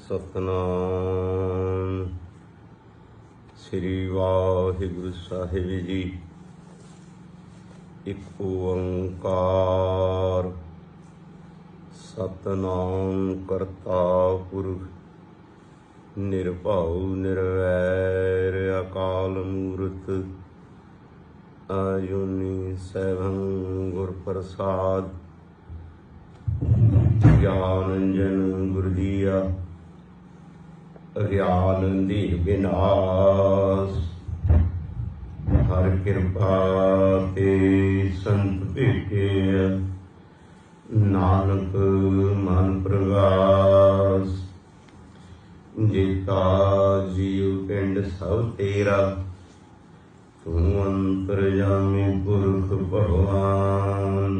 ਸਤਨਾਮ ਸ੍ਰੀ ਵਾਹਿਗੁਰੂ ਸਾਹਿਬ ਜੀ। ਇੱਕ ਓੰਕਾਰ ਸਤਨਾਮ ਕਰਤਾ ਪੁਰਖ ਨਿਰਭਉ ਨਿਰਵੈਰ ਅਕਾਲ ਮੂਰਤ ਆਜੂਨੀ ਸੈਭੰ ਗੁਰ ਪ੍ਰਸਾਦ। ਗਿਆਨੰਜਨ ਗੁਰ ਦੀਆ ਅਗਿਆਨ ਅੰਧੇਰ ਵਿਨਾਸ਼। ਹਰ ਕਿਰਪਾ ਤੇ ਸੰਤ ਭੇਟੇ ਨਾਨਕ ਮਨ ਪ੍ਰਗਾਸ। ਜੀਤਾ ਜੀਉ ਪਿੰਡ ਸਭ ਤੇਰਾ ਤੂੰ ਅੰਤਰਜਾਮੀ ਪੁਰਖ ਭਗਵਾਨ।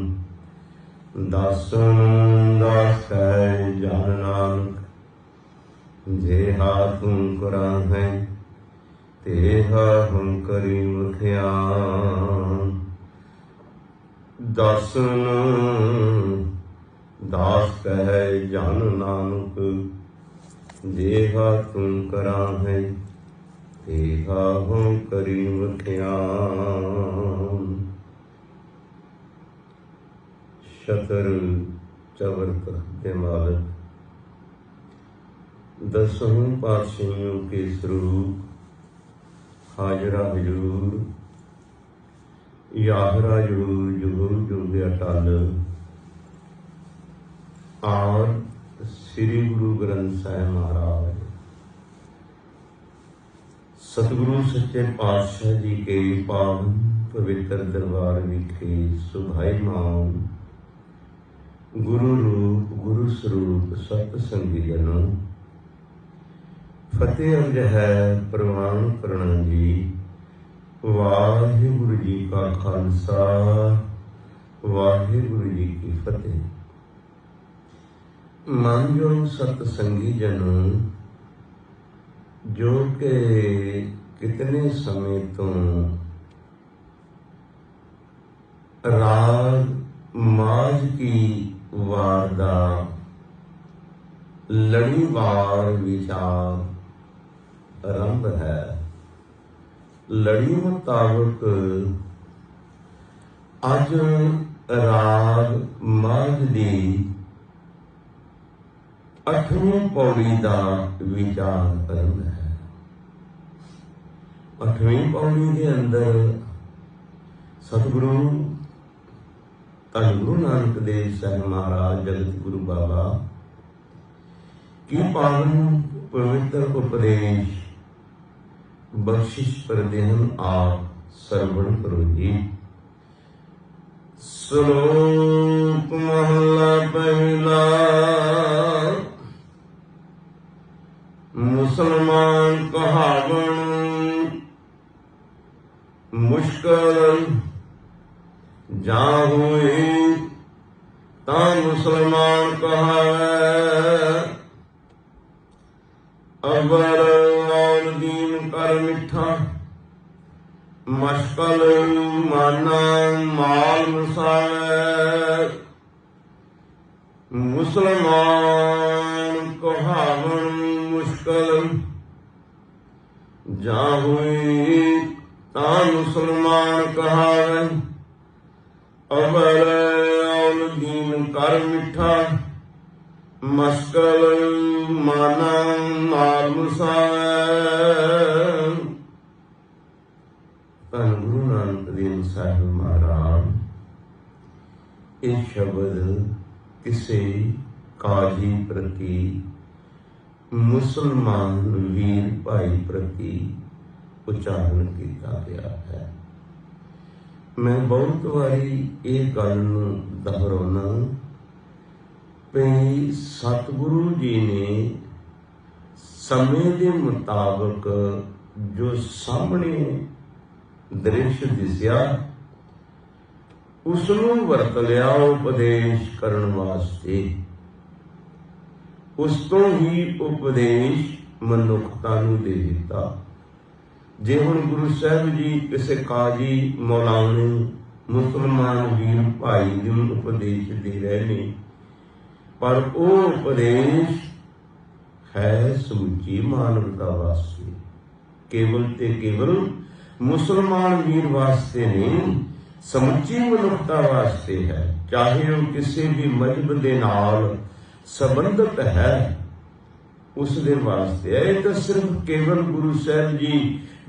ਦਾਸਨ ਦਾਸੈ ਜਨ ਨਾਨਕ ਜਿਹਾ ਤੂੰ ਕਰਾਂ ਹੈ ਤੇਹਾ ਹਮ ਕਰੀ ਮੁਖਿਆਨ। ਦਾਸਨ ਦਾਸ ਕਹਿ ਜਨ ਨਾਨਕ ਜਿਹਾ ਤੂੰ ਕਰਾਂ ਹੈ ਤੇਹਾ ਹਮ ਕਰੀ ਮੁਖਿਆਨ। ਸ਼ਤਰ ਚਵਰਤ ਦੇ ਮਾਲਕ ਦਸੋਂ ਪਾਤਸ਼ਾਹੀਆਂ ਕੇ ਸਰੂਪ ਹਾਜ਼ਰਾ ਹਜ਼ੂਰ ਯਾਹਰਾ ਜ਼ਰੂਰ ਜੁਗੁ ਜੁਗ ਅਟਲ। ਔਰ ਸ੍ਰੀ ਗੁਰੂ ਗ੍ਰੰਥ ਸਾਹਿਬ ਮਹਾਰਾਜ ਸਤਿਗੁਰੂ ਸੱਚੇ ਪਾਤਸ਼ਾਹ ਜੀ ਕੇ ਪਾਵਨ ਪਵਿੱਤਰ ਦਰਬਾਰ ਵਿਖੇ ਸੁਭਾਈਮਾਨ ਗੁਰੂ ਰੂਪ ਗੁਰੂ ਸਰੂਪ ਸਤ ਸੰਗੀ ਜਨੋ ਫਤਿਹ ਅੰਜ ਹੈ ਪ੍ਰਵਾਨ ਕਰਨਾ ਜੀ। ਵਾਹਿਗੁਰੂ ਜੀ ਕਾ ਖਾਲਸਾ ਵਾਹਿਗੁਰੂ ਜੀ ਕੀ ਫਤਿਹ। ਮਾਨਯੋਗ ਸਤ ਸੰਗੀ ਜਨੋ ਜੋ ਕਿ ਕਿਤਨੇ ਸਮੇਂ ਤੋਂ ਰਾਗ ਮਾਝ ਕੀ ਵਾਰ ਦਾ ਲੜੀਵਾਰ ਵਿਚਾਰ ਆਰੰਭ ਹੈ। ਲੜੀ ਮੁਤਾਬਕ ਅੱਜ ਰਾਗ ਮਾਝ ਦੀ 8ਵੀਂ ਪੌੜੀ ਦਾ ਵਿਚਾਰ ਆਰੰਭ ਹੈ। 8ਵੀਂ ਪੌੜੀ ਦੇ ਅੰਦਰ ਸਤਿਗੁਰੂ ਧੰਨ ਗੁਰੂ ਨਾਨਕ ਦੇਵ ਸਾਹਿਬ ਮਹਾਰਾਜ ਜਗਤ ਗੁਰੂ ਬਾਬਾ ਕੀ ਪਾਵਨ ਪਵਿੱਤਰ ਉਪਦੇਸ਼ ਬਖਸ਼ਿਸ਼ ਕਰਦੇ ਹਨ। ਆਪ ਸਰਵਣ ਕਰੋ ਜੀ। ਸ਼ਲੋਕ ਮਹਲਾ ਪਹਿਲਾ। ਮੁਸਲਮਾਨ ਕਹਾਵਣ ਮੁਸ਼ਕਲ ਜਾਂ ਹੋਏ ਤਾਂ ਮੁਸਲਮਾਨ ਕਹਾਵੈ। ਅਬਰ ਔਰ ਦੀਨ ਕਰ ਮਿੱਠਾ ਮਸ਼ਕਲ ਮਾਨਾ ਮਾਲ ਮਸਾਵੈ। ਮੁਸਲਮਾਨ ਕਹਾਵਣ ਮੁਸ਼ਕਲ ਜਾਂ ਹੋਈ ਤਾਂ ਮੁਸਲਮਾਨ ਕਹਾਵੈ। ਅਬਰ ਔਰ ਦੀਨ ਕਰ ਮਿੱਠਾ ਮਸ਼ਕਲ ਮਾਨਾ ਮਾਲ ਮਸਾਵੈ। ਧੰਨ ਗੁਰੂ ਨਾਨਕ ਦੇਵ ਸਾਹਿਬ ਮਹਾਰਾਜ ਇਹ ਸ਼ਬਦ ਕਿਸੇ ਕਾਜੀ ਪ੍ਰਤੀ ਮੁਸਲਮਾਨ ਵੀਰ ਭਾਈ ਪ੍ਰਤੀ ਉਚਾਰਨ ਕੀਤਾ ਗਿਆ ਹੈ। ਮੈਂ ਬਹੁਤ ਵਾਰੀ ਇਹ ਗੱਲ ਨੂੰ ਦੁਹਰਾਉਣਾ ਵੀ ਸਤਿਗੁਰੂ ਜੀ ਨੇ ਸਮੇਂ ਦੇ ਮੁਤਾਬਕ ਜੋ ਸਾਹਮਣੇ ਦ੍ਰਿਸ਼ ਦਿਸਿਆ ਉਸ ਨੂੰ ਵਰਤ ਲਿਆ ਉਪਦੇਸ਼ ਕਰਨ ਵਾਸਤੇ। ਉਸ ਤੋਂ ਹੀ ਉਪਦੇਸ਼ ਮਨੁੱਖਤਾ ਨੂੰ ਦੇ ਦਿੱਤਾ। ਜੇ ਹੁਣ ਗੁਰੂ ਸਾਹਿਬ ਜੀ ਕਿਸੇ ਕਾਜੀ ਮੌਲਾਨਾ ਮੁਸਲਮਾਨ ਵੀਰ ਭਾਈ ਨੂੰ ਉਪਦੇਸ਼ ਦੇ ਰਹੇ ਨੇ, ਪਰ ਉਹ ਉਪਦੇਸ਼ है समुची मानवता वास्ते। केवल ते केवल मुसलमान वीर वास्ते नहीं, समुची मनुखता वास्ते है। चाहे वह किसी भी मजहब के नाल संबंधित है, उस दे वास्ते है। तो सिर्फ केवल गुरु साहब जी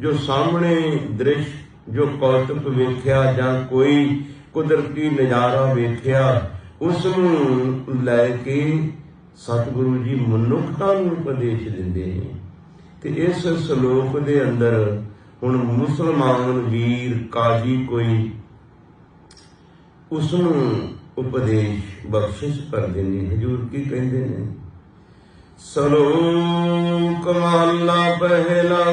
जो सामने दृश्य जो कौतुक वेख्या जां कोई कुदरती नज़ारा वेख्या, उसनूं लैके सतगुरु जी मनुखता नूं उपदेश दिंदे ने। ते इस सलोक दे अंदर हुण मुसलमान वीर काजी कोई उसनूं उपदेश बख्शिश करदे ने। हजूर की कहंदे ने, सलोक महला पहला,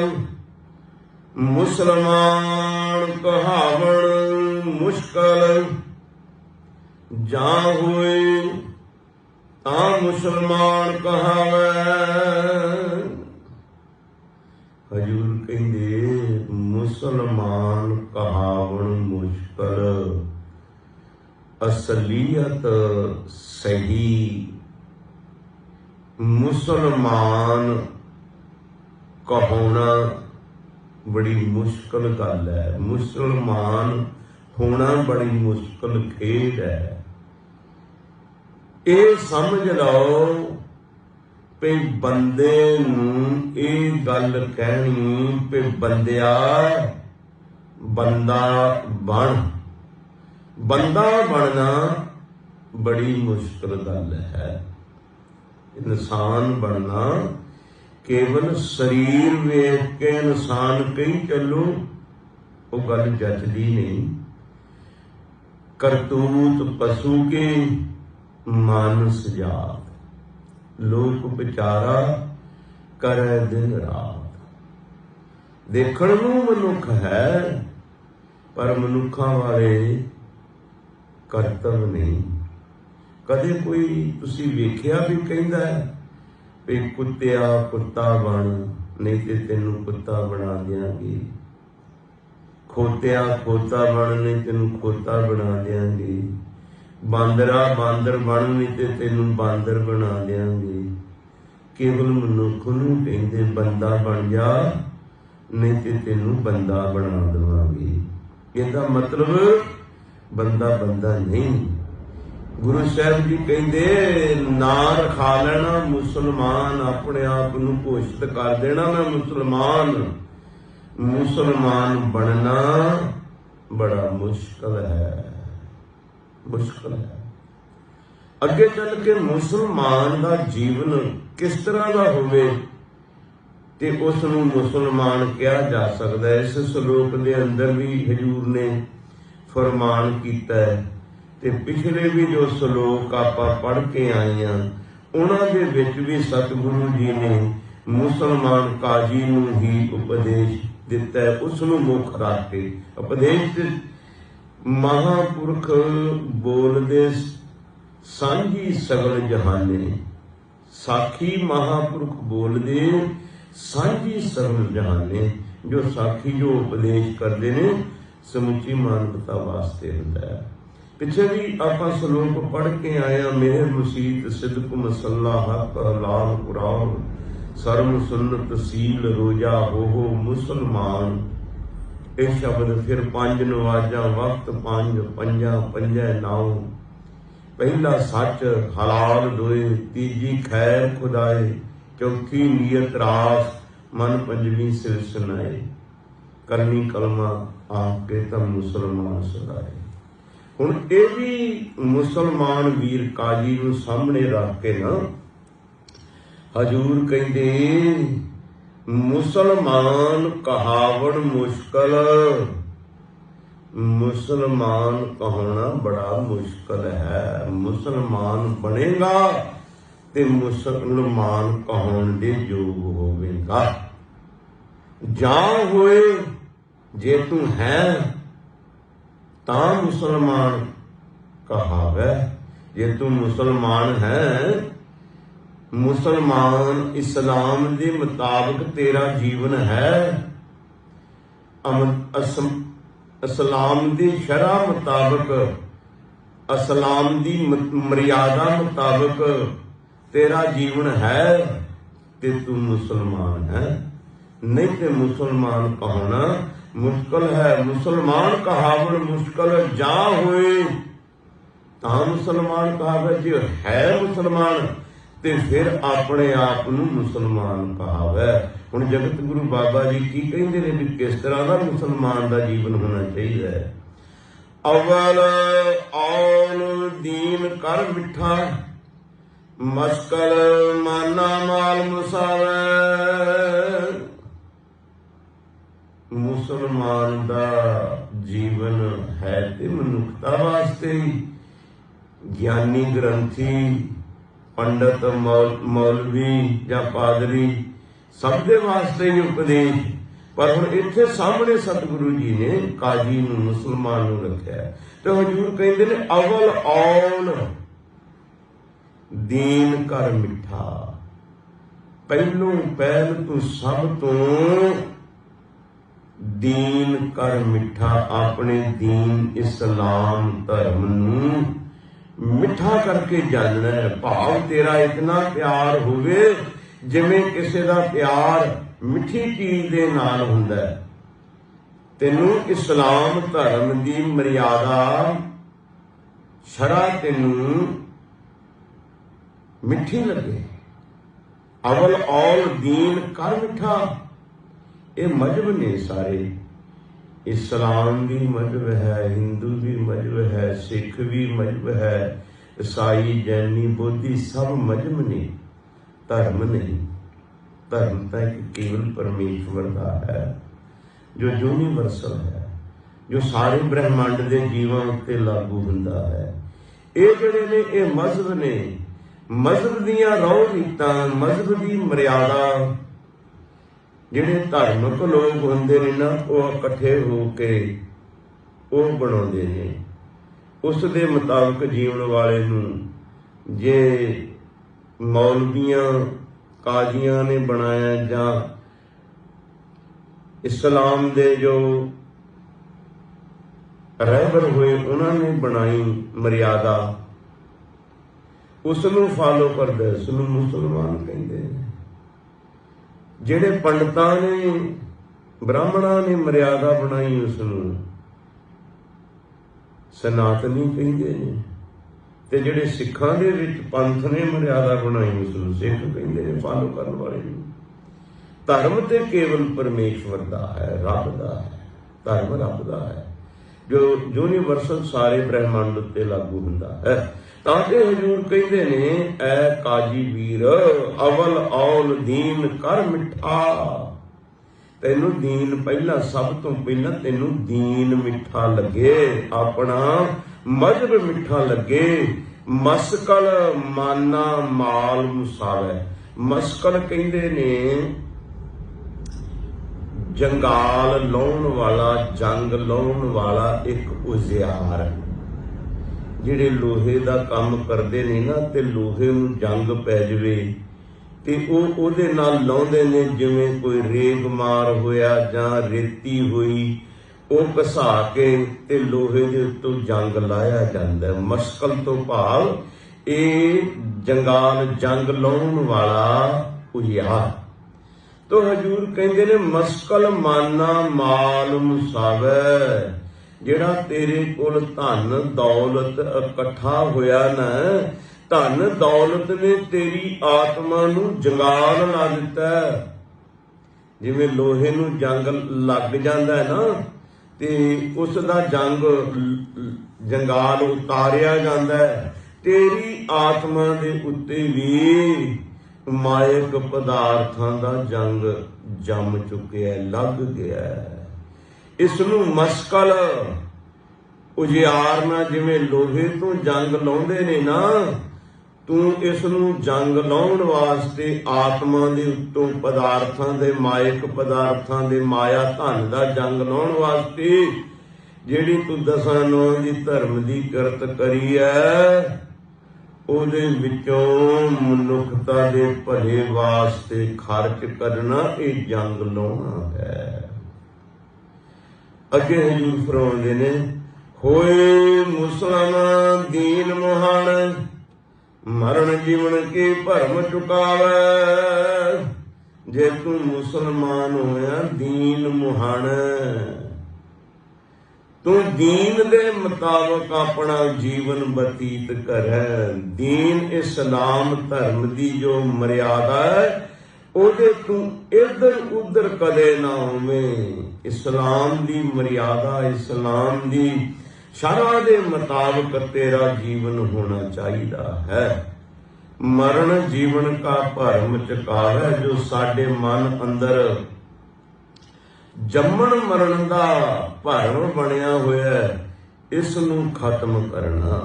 मुसलमान कहावण मुश्किल, जा हुए ता मुसलमान कहावै। हजूर कहंदे मुसलमान कहावण मुश्किल, असलीयत सही। मुसलमान कहाना बड़ी मुश्किल गल है, मुसलमान होना बड़ी मुश्किल खेड है। ये समझ लो पे बंदे नूं ये गल कहनी पे बंदिया बंदा बन। बंदा बनना बड़ी मुश्किल गल है। इंसान बनना केवल शरीर वेख के इंसान कही चलो, वो गल जचदी नहीं। करतूत पशु के मानस जात, लोक विचारा करे दिन रात। देखण नूं मनुख है, पर मनुखा वाले करतव नहीं। कदे कोई तुसी वेख्या भी कहंदा है भी कुत्तिया कुत्ता बन, नहीं ते तेनू कुत्ता बना देंगे। खोतिया खोता बन, नहीं तेनू खोता बना देंगे। बांदरा बांदर बन, नहीं ते तेनू बांदर बना देंगे। केवल मनुख नूं कहंदे बंदा बन जा, नहीं ते तेनू बंदा बना देवांगे। इहदा मतलब बंदा बंदा नहीं। गुरु साहब जी कहते ना रखा लेना मुसलमान, अपने आप नूं घोषित कर देना मैं मुसलमान। मुसलमान बनना बड़ा मुश्किल है, मुश्किल है। अगे चल के मुसलमान का जीवन किस तरह का होवे ते उस नूं मुसलमान कहा जा सकता है। इस सलोक के अंदर भी हजूर ने फरमान किया है। ते पिछले भी जो सलोक आपां पढ़ के आए हैं, उन्हां दे विच भी सतगुरु जी ने मुसलमान काजी नूं ही उपदेश दिता है। उसनूं मुख रख के उपदेश महापुरख बोलदे सांझी सगल जहाने। साखी महापुरख बोलदे सांझी सगल जहाने। जो साखी जो उपदेश करते ने समुची मानवता वास्ते हुंदा है। पिछे भी आपां सलोक पढ़ के आए, मेरे मुसीत सिदक मसला हक लाल कुरान, सरम सुन्नत सील रोजा हो मुसलमान। यह शब्द फिर पंज नवाजा वक्त पंज पंजा पंजै नाउ। पहला सच हलाल दोए, तीजी खैर खुदाए, चौथी नीयत रास, मन पंजवी सिर सुनाए। करनी कलमा आके तब मुसलमान सदाए। हुण ये भी मुसलमान वीर काजी नूं सामने रख के ना हजूर कहंदे मुसलमान कहावण मुश्किल। मुसलमान कहना बड़ा मुश्किल है। मुसलमान बनेगा ते मुसलमान कहण दे योग होवेगा। जा होए जे तू है ता मुसलमान कहावै। जे तू मुसलमान है, मुसलमान इस्लाम के मुताबिक तेरा जीवन है, इस्लाम की शरह मुताबिक, इस्लाम की मर्यादा मुताबिक तेरा जीवन है, ते तू मुसलमान है, नहीं ते मुसलमान कहना मुश्किल है। मुसलमान कहावन मुश्किल जा होए तां मुसलमान कहावे, जे है मुसलमान ते फिर अपने आप नूं मुसलमान कहावे। हुण जगत गुरु बाबा जी की कहिंदे ने भी किस तरह का मुसलमान का जीवन होना चाहिए। अव्वल औल दीन कर मिठा, मस्कल माना माल मुसावे। मुसलमान का जीवन है ते मनुखता वास्ते, ज्ञानी ग्रंथी पंडित मौलवी या पादरी सब दे वास्ते ही उपदेश। पर हुण इत्थे सामने सतगुरु जी ने काजी नूं मुसलमान नूं रखिया ते हजूर कहंदे ने अवल औल दीन कर मिठा। पहलों पहल तू सब तो दीन कर मिठा, अपने दीन इस्लाम धर्म नूं मिठा करके जानना है। भाव तेरा इतना प्यार होवे जिवें किसी का प्यार मिठी चीज दे नाल हुंदा है। तेनू इस्लाम धर्म की मर्यादा शरा तेनू मिठी लगे। अवल औल दीन कर मिठा, ये मजहब ने सारे। इस्लाम भी मजहब है, हिंदू भी मजहब है, सिख भी मजहब है, ईसाई जैनी बोधी सब मजहब ने, धर्म नहीं। धर्म तो एक केवल परमेश्वर का है जो यूनीवर्सल है, जो सारे ब्रह्मांड के जीवां उत्ते लागू हुंदा है। ये जिहड़े ने ये मजहब ने, मजहब दीयां रौह रीतां, मजहब की मर्यादा। जिहड़े धार्मिक लोग हुंदे ने ना, वो इकट्ठे होके वो बनाउंदे ने, उस दे मुताबिक जीवन वाले नूं। जे मौलवियां काजियां ने बनाया जां इस्लाम दे जो रहबर हुए उन्होंने बनाई मर्यादा, उसनूं फॉलो करदे, उसनूं मुसलमान कहंदे ने। जिहड़े पंडितां ने ब्राह्मणां ने मर्यादा बनाई उसनूं सनातनी कहंदे ने, ते जिहड़े सिखां दे विच पंथ ने मर्यादा बनाई उसनूं सिख कहंदे ने, फॉलो करन वाले नूं। धर्म ते केवल परमेश्वर दा है, रब दा है। धर्म रब दा है जो यूनीवर्सल सारे ब्रह्मांड उत्ते लागू हुंदा है। तां ते हजूर कहंदे ने ऐ काजी वीर अवल औल दीन कर मिठा। तैनू दीन पहला, सब तो पहला तैनू दीन मिठा लगे, अपना मजहब मिठा लगे। मस्कल माना माल मुसावे। मस्कल कहंदे ने जंगाल लाउण वाला, जंग लाउण वाला एक औजार। जिहड़े लोहे दा काम करदे ने ना, ते लोहे नूं जंग पै जवे ते ओहदे नाल लाउंदे ने, जिवें कोई रेग मार होया जां रेती होई, ਉਹ घसा के ते लोहे दे उत्तों जंग लाया जाता है। मस्कल तो भाव ये जंगाल, जंग लाउण वाला औजार। तो हजूर कहंदे ने मस्कल माना माल मुसावे। जिहड़ा तेरे कोल धन दौलत इकट्ठा होया ना, धन दौलत ने तेरी आत्मा नूं जंगाल ला दिता। जिवें लोहे नूं जंग लग जांदा है ना, ते उस दा जंगाल उतारिया जांदा है। तेरी आत्मा दे उत्ते भी मायक पदार्थां दा जंग जम चुकिया, लग गया है। इसनूं मस्कल उजियार ना, जिवें लोहे तो जंग लाउंदे ने ना, तू इसनूं जंग लाउण वास्ते आत्मा दे उत्तों पदार्थां दे, मायक पदार्थां दे, माया धन दा जंग लाउण वास्ते जिहड़ी तू दसां नौं दी धर्म दी किरत करी है, ਉਹਦੇ ਵਿੱਚੋਂ ਮਨੁੱਖਤਾ ਦੇ ਭਲੇ ਵਾਸਤੇ ਖਰਚ ਕਰਨਾ, ਇਹ ਜੰਗ ਲਾਉਣਾ ਹੈ। ਅੱਗੇ ਹਜ਼ੂਰ ਫਰਮਾਉਂਦੇ ਨੇ, ਹੋਏ ਮੁਸਲਮਾਨ ਦੀਨ ਮੁਹਾਨ, ਮਰਨ ਜੀਵਨ ਕੀ ਭਰਮ ਚੁਕਾਵੇ। जे तू मुसलमान होया दीन मुहाण, तू दीन दे मुताबिक अपना जीवन बतीत करे। दीन इस्लाम धर्म दी जो मर्यादा है ਉਹਦੇ ਤੂੰ इधर उधर कदे ना होवें। इस्लाम दी मर्यादा, इस्लाम दी शरअ दे मुताबिक तेरा जीवन होना चाहिए है। मरण जीवन का भरम चकार है जो साडे मन अंदर जम्मण मरण दा भरम बनया होया, इस नूं खत्म करना।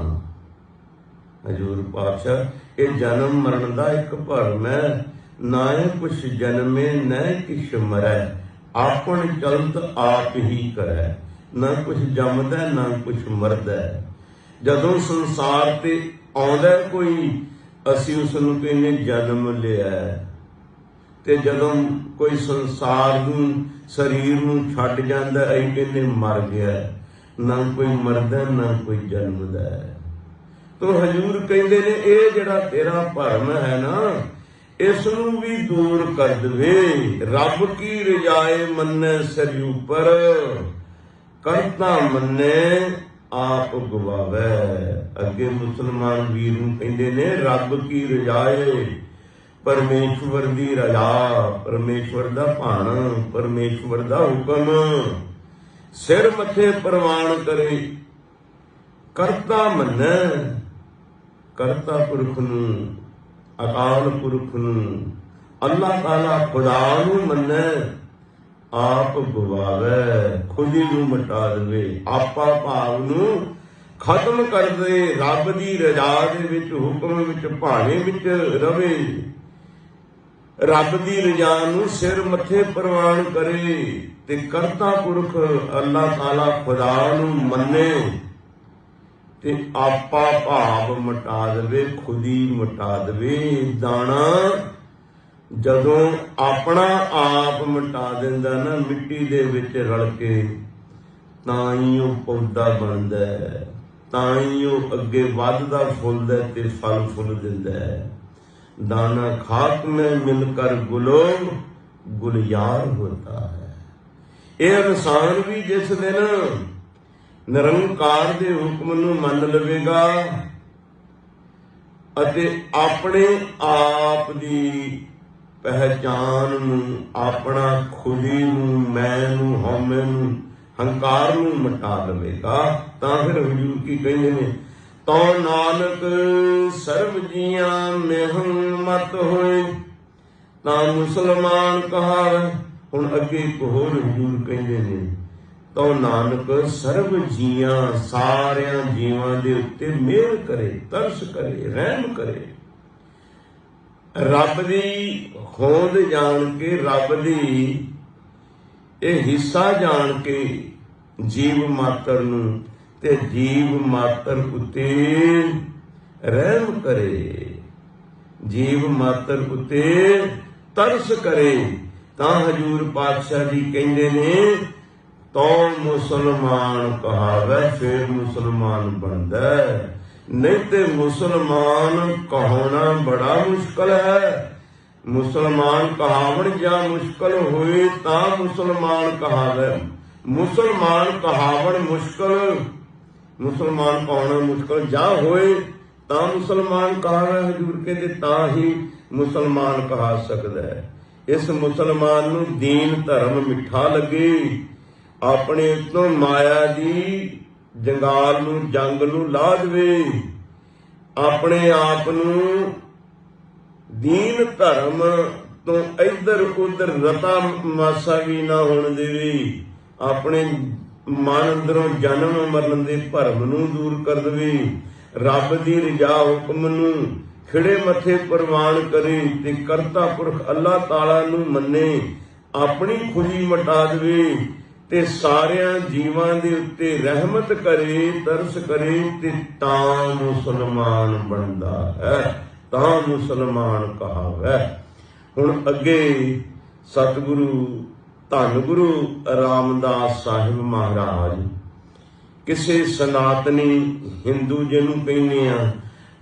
हजूर पातशाह ये जन्म मरण दा एक भरम है, ना कुछ जन्मे न किछ मरै, आपन चलत आप ही करै। ना कुछ जमदा ना कुछ मरदा। जदों संसार ते आउंदा कोई असीं उस नूं कहने जन्म लिया, ते जदों कोई संसार नूं शरीर नूं छड्ड जांदा असीं कहने मर गया। ना कोई मरदा ना कोई जन्मदा। तो हजूर कहंदे ने ये जिहड़ा तेरा भरम है ना, इस नूं भी दूर कर दे। रब की रजाए मन्ने सिर उपर, करता मन्ने आप गवावे। अगे मुसलमान वीर नूं कहंदे ने रब की रजाए, परमेश्वर दी रजा, परमेश्वर दा भाण, परमेश्वर दा हुक्म सिर मथे प्रवान करे। करता मन्ने, करता पुरख नूं, अकाल पुरख नूं, अल्लाह ताला खुदा नूं मन्ने, आप गवावे, खुद ही नूं मिटा देवे, आपा भाव नूं खत्म कर दे। रब दी रजा दे विच, हुक्म विच, भाणे विच रवे। रब दी रजा नूं सिर मथे प्रवान करे ते करता पुरख अल्लाह ताला खुदा नूं मन्ने ते आपा भाव मिटा देवे, खुद ही मिटा देवे। दाना जदों अपना आप मिटा दिंदा ना मिट्टी दे विच रल के, तां ही वो पौधा बनदा है, तां ही वो अगे वधदा फुलदा ते फल फुल दिंदा है। दाना खाक में मिलकर गुलो गुलजार होता है। ये इंसान भी जिस दिन निरंकार दे हुक्म नूं मन लवेगा अते अपने आप दी पहचान नूं, अपना खुदी नूं, मैं नूं, हौमे नूं, हंकार नूं मिटा लवेगा, तां फिर हजूर की कहंदे ने तो नानक सर्व जियां मेहं मत होए, तां मुसलमान कहावे। हुण अगे एक होर हजूर कहंदे ने तो नानक सर्व जियां, सारियां जीवां दे उत्ते मेहर करे, तरस करे, रहम करे। रब दी होंद जान के, रब दी ये हिस्सा जान के जीव मात्र नूं ते जीव मात्र उत्ते रहम करे, जीव मात्र उत्ते तरस करे। तां हजूर पातशाह जी कहंदे ने तो मुसलमान कहावे, फिर मुसलमान बनदा। नहीं ते मुसलमान कहना बड़ा मुश्किल है। मुसलमान कहावण जा मुश्किल होए तां मुसलमान कहावे। मुसलमान कहावण मुश्किल, मुसलमान कहना मुश्किल जा होए तां मुसलमान कहावे। हजूर कहते तां ही मुसलमान कहा सकदा है। इस मुसलमान नूं दीन धर्म मिठा लगे, अपने तो माया दी जंगाल नूं, जंग नूं ला देवे, अपने आप नूं दीन धर्म तो इधर उधर रता मासा भी ना होण देवे, अपने मन अंदरों जन्म मरण दे भरम नूं दूर कर देवे, रब दी रजा हुक्म नूं खिड़े मथे प्रवान करे ते करता पुरख अल्लाह ताला नूं मन्ने, अपनी खुदी मिटा देवे ते सारियां जीवां दे उत्ते रहमत करे, तरस करे ते तां मुसलमान बनदा है, तां मुसलमान कहावै। हुण अगे सतगुरु धन गुरु रामदास साहिब महाराज किसे सनातनी हिंदू जिहनूं कहने आ,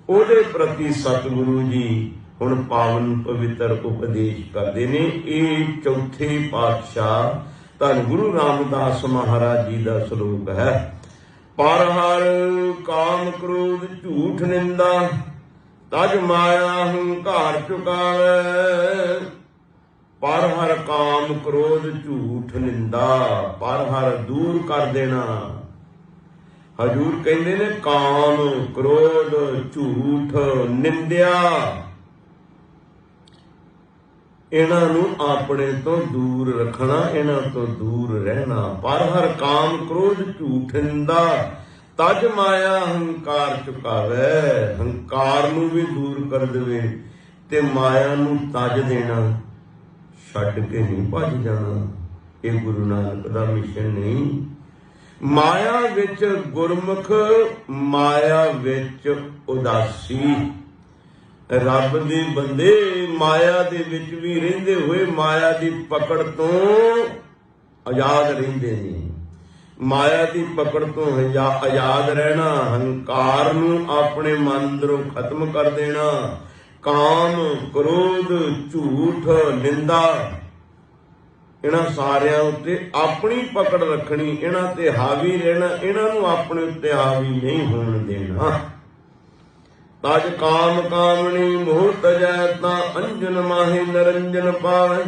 ਉਹਦੇ ਪ੍ਰਤੀ ਸਤਿਗੁਰੂ ਜੀ ਹੁਣ ਪਾਵਨ ਪਵਿੱਤਰ ਉਪਦੇਸ਼ ਕਰਦੇ ਨੇ। ਇਹ ਚੌਥੇ ਪਾਤਸ਼ਾਹ ਧੰਨ ਗੁਰੂ ਰਾਮਦਾਸ ਮਹਾਰਾਜ ਜੀ ਦਾ ਸ਼ਲੋਕ ਹੈ। ਪਰ ਹਰ ਕਾਮ ਕ੍ਰੋਧ ਝੂਠ ਨਿੰਦਾ, ਤਜ ਮਾਇਆ ਹੰਕਾਰ ਚੁਕਾਵੇ। ਪਰ ਹਰ ਕਾਮ ਕ੍ਰੋਧ ਝੂਠ ਨਿੰਦਾ, ਪਰ ਹਰ ਦੂਰ ਕਰ ਦੇਣਾ। ਹਜੂਰ ਕਹਿੰਦੇ ਨੇ ਕਾਮ ਕ੍ਰੋਧ ਝੂਠ ਨਿੰਦਿਆ, ਇਹਨਾਂ ਨੂੰ ਆਪਣੇ ਤੋਂ ਦੂਰ ਰੱਖਣਾ, ਇਹਨਾਂ ਤੋਂ ਦੂਰ ਰਹਿਣਾ। ਪਰ ਹਰ ਕਾਮ ਕ੍ਰੋਧ ਝੂਠ ਨਿੰਦਾ, ਤਜ ਮਾਇਆ ਹੰਕਾਰ ਚੁਕਾਵੇ। ਹੰਕਾਰ ਨੂੰ ਵੀ ਦੂਰ ਕਰ ਦੇਵੇ ਤੇ ਮਾਇਆ ਨੂੰ ਤਜ ਦੇਣਾ, ਛੱਡ ਕੇ ਨਹੀਂ ਭੱਜ ਜਾਣਾ। ਇਹ ਗੁਰੂ ਨਾਨਕ ਦਾ ਮਿਸ਼ਨ ਨਹੀਂ। ਮਾਇਆ ਵਿੱਚ ਗੁਰਮੁਖ, ਮਾਇਆ ਵਿੱਚ ਉਦਾਸੀ। ਰੱਬ ਦੇ ਬੰਦੇ ਮਾਇਆ ਦੇ ਵਿੱਚ ਵੀ ਰਹਿੰਦੇ ਹੋਏ ਮਾਇਆ ਦੀ ਪਕੜ ਤੋਂ ਆਜ਼ਾਦ ਰਹਿੰਦੇ ਨੇ। ਮਾਇਆ ਦੀ ਪਕੜ ਤੋਂ ਆਜ਼ਾਦ ਰਹਿਣਾ, ਹੰਕਾਰ ਨੂੰ ਆਪਣੇ ਮਨ ਅੰਦਰੋਂ ਖਤਮ ਕਰ ਦੇਣਾ। ਕਾਮ ਕ੍ਰੋਧ ਝੂਠ ਨਿੰਦਾ, ਇਹਨਾਂ ਸਾਰਿਆਂ ਉੱਤੇ ਆਪਣੀ ਪਕੜ ਰੱਖਣੀ, ਇਹਨਾਂ ਤੇ ਹਾਵੀ ਰਹਿਣਾ, ਇਹਨਾਂ ਨੂੰ ਆਪਣੇ ਉੱਤੇ ਹਾਵੀ ਨਹੀਂ ਹੋਣ ਦੇਣਾ। ਤਜ ਕਾਮ ਕਾਮਣੀ ਮੋਹ ਤਜੈ, ਤਾਂ ਅੰਜਨ ਮਾਹੇ ਨਰੰਜਨ ਪਾਵੈ।